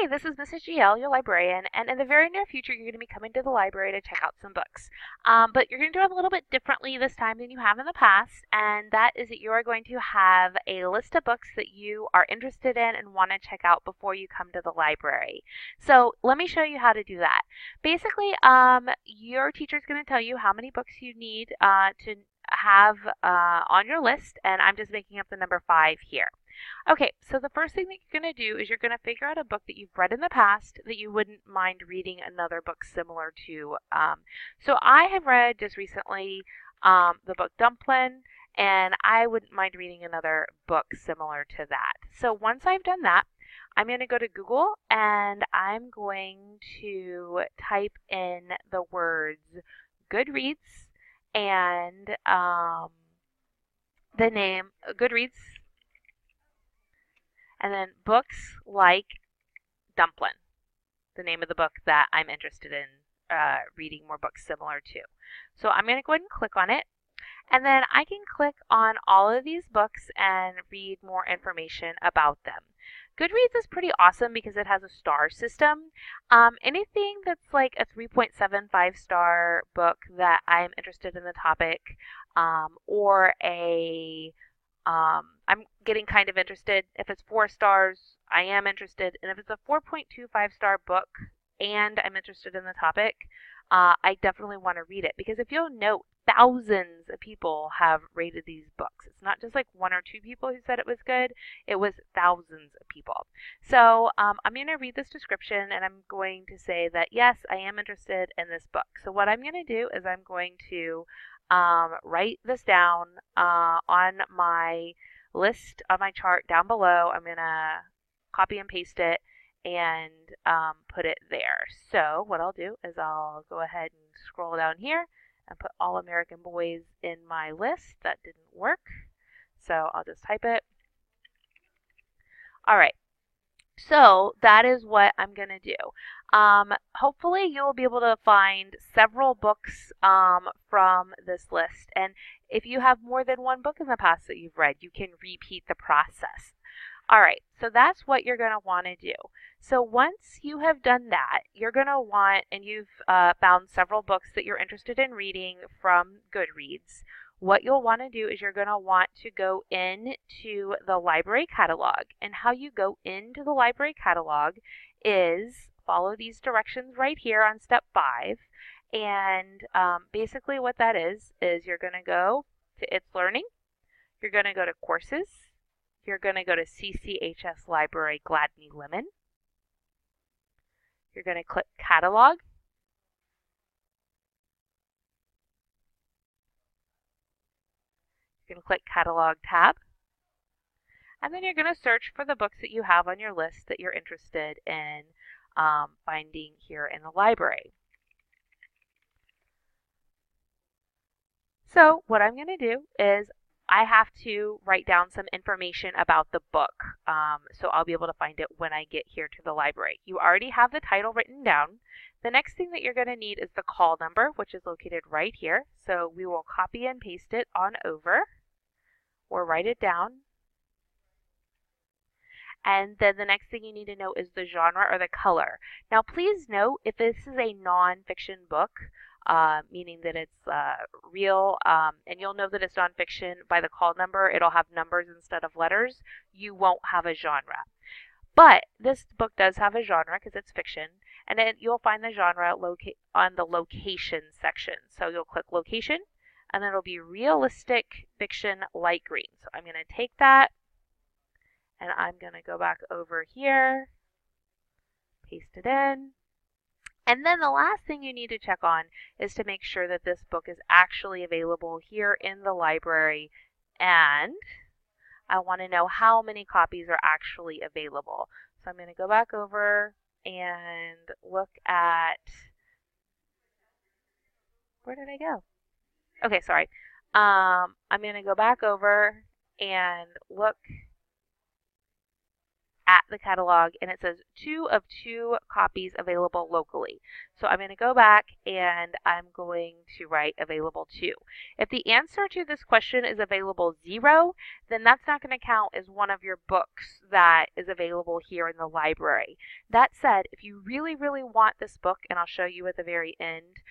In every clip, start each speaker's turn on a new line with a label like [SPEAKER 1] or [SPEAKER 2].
[SPEAKER 1] Hey, this is Mrs. GL, your librarian, and in the very near future, you're going to be coming to the library to check out some books. But you're going to do it a little bit differently this time than you have in the past, and that is that you are going to have a list of books that you are interested in and want to check out before you come to the library. So let me show you how to do that. Basically, your teacher is going to tell you how many books you need to have on your list, and I'm just making up the number 5 here. Okay, so the first thing that you're going to do is you're going to figure out a book that you've read in the past that you wouldn't mind reading another book similar to. So I have read just recently the book Dumplin', and I wouldn't mind reading another book similar to that. So once I've done that, I'm going to go to Google and I'm going to type in the words Goodreads and the name Goodreads and then books like Dumplin', the name of the book that I'm interested in reading more books similar to. So I'm going to go ahead and click on it. And then I can click on all of these books and read more information about them. Goodreads is pretty awesome because it has a star system. Anything that's like a 3.75 star book that I'm interested in the topic, or I'm getting kind of interested. If it's 4 stars, I am interested. And if it's a 4.25 star book and I'm interested in the topic, I definitely want to read it. Because if you'll note, thousands of people have rated these books. It's not just like 1 or 2 people who said it was good. It was thousands of people. So I'm going to read this description and I'm going to say that, yes, I am interested in this book. So what I'm going to do is I'm going to write this down on my list on my chart down below. I'm going to copy and paste it and put it there. So what I'll do is I'll go ahead and scroll down here and put All American Boys in my list. That didn't work. So I'll just type it. All right. So that is what I'm going to do. Hopefully you'll be able to find several books from this list. And if you have more than one book in the past that you've read, you can repeat the process. All right, so that's what you're going to want to do. So once you have done that, you're going to want, and you've found several books that you're interested in reading from Goodreads, what you'll want to do is you're going to want to go into the library catalog. And how you go into the library catalog is follow these directions right here on step 5. And basically what that is you're going to go to It's Learning. You're going to go to Courses. You're going to go to CCHS Library Gladney-Lemon. You're going to click Catalog. You're going to click Catalog tab. And then you're going to search for the books that you have on your list that you're interested in finding here in the library. So what I'm going to do is I have to write down some information about the book, so I'll be able to find it when I get here to the library. You already have the title written down. The next thing that you're going to need is the call number, which is located right here. So we will copy and paste it on over or write it down. And then the next thing you need to know is the genre or the color. Now please note, if this is a nonfiction book, meaning that it's real, and you'll know that it's nonfiction by the call number. It'll have numbers instead of letters. You won't have a genre. But this book does have a genre because it's fiction, and then you'll find the genre on the location section. So you'll click location, and then it'll be realistic fiction light green. So I'm going to take that, and I'm going to go back over here, paste it in. And then the last thing you need to check on is to make sure that this book is actually available here in the library, and I want to know how many copies are actually available. So I'm going to go back over and look at, where did I go? Okay, sorry. I'm going to go back over and look at the catalog and it says 2 of 2 copies available locally. So I'm going to go back and I'm going to write available 2. If the answer to this question is available 0, then that's not going to count as one of your books that is available here in the library. That said, if you really, really want this book, and I'll show you at the very end,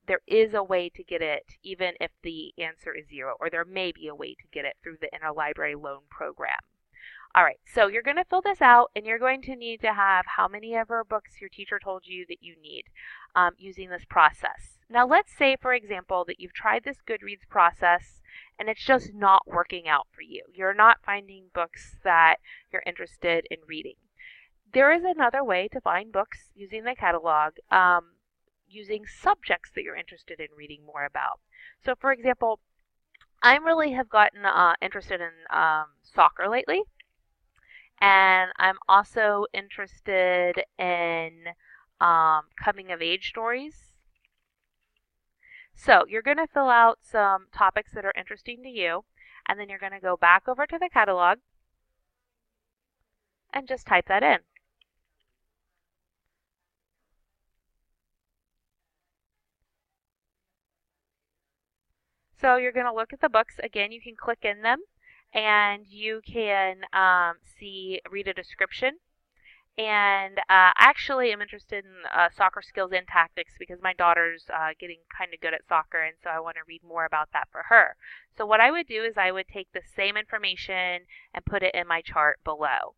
[SPEAKER 1] there is a way to get it even if the answer is 0, or there may be a way to get it through the interlibrary loan program. All right, so you're going to fill this out and you're going to need to have how many ever books your teacher told you that you need using this process. Now let's say, for example, that you've tried this Goodreads process and it's just not working out for you. You're not finding books that you're interested in reading. There is another way to find books using the catalog, using subjects that you're interested in reading more about. So for example, I really have gotten interested in soccer lately. And I'm also interested in coming of age stories. So you're going to fill out some topics that are interesting to you, and then you're going to go back over to the catalog and just type that in. So you're going to look at the books. Again, you can click in them and you can read a description. And actually, I'm interested in soccer skills and tactics because my daughter's getting kind of good at soccer, and so I want to read more about that for her. So what I would do is I would take the same information and put it in my chart below.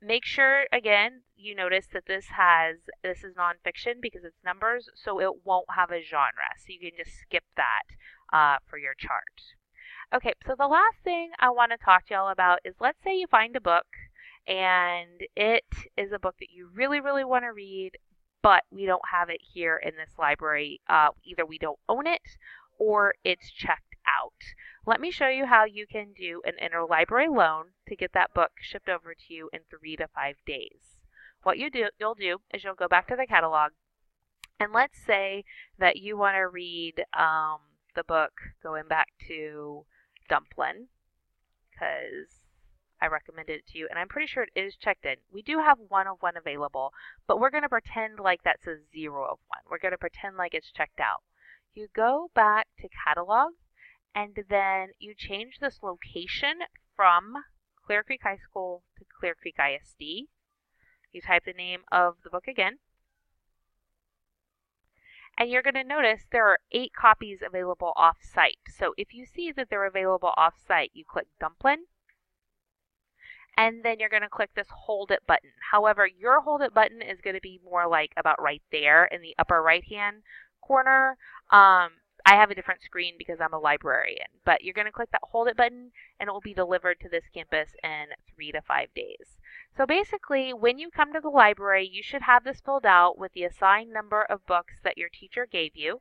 [SPEAKER 1] Make sure, again, you notice that this is nonfiction because it's numbers, so it won't have a genre. So you can just skip that for your chart. Okay, so the last thing I want to talk to y'all about is, let's say you find a book and it is a book that you really, really want to read, but we don't have it here in this library. Either we don't own it or it's checked out. Let me show you how you can do an interlibrary loan to get that book shipped over to you in 3 to 5 days. What you'll do is you'll go back to the catalog, and let's say that you want to read the book, going back to Dumplin', because I recommended it to you, and I'm pretty sure it is checked in. We do have 1 of 1 available, but we're going to pretend like that says 0 of 1. We're going to pretend like it's checked out. You go back to catalog, and then you change this location from Clear Creek High School to Clear Creek ISD. You type the name of the book again, and you're going to notice there are 8 copies available off-site. So if you see that they're available off-site, you click Dumplin', and then you're going to click this Hold It button. However, your Hold It button is going to be more like about right there in the upper right-hand corner. I have a different screen because I'm a librarian, but you're going to click that Hold It button and it will be delivered to this campus in 3 to 5 days. So basically, when you come to the library, you should have this filled out with the assigned number of books that your teacher gave you,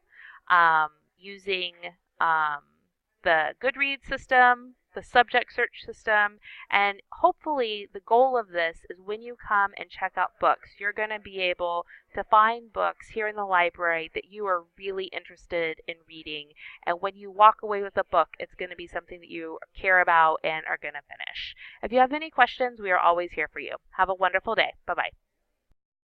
[SPEAKER 1] using the Goodreads system, the subject search system, and hopefully the goal of this is when you come and check out books, you're going to be able to find books here in the library that you are really interested in reading, and when you walk away with a book, it's going to be something that you care about and are going to finish. If you have any questions, we are always here for you. Have a wonderful day. Bye-bye.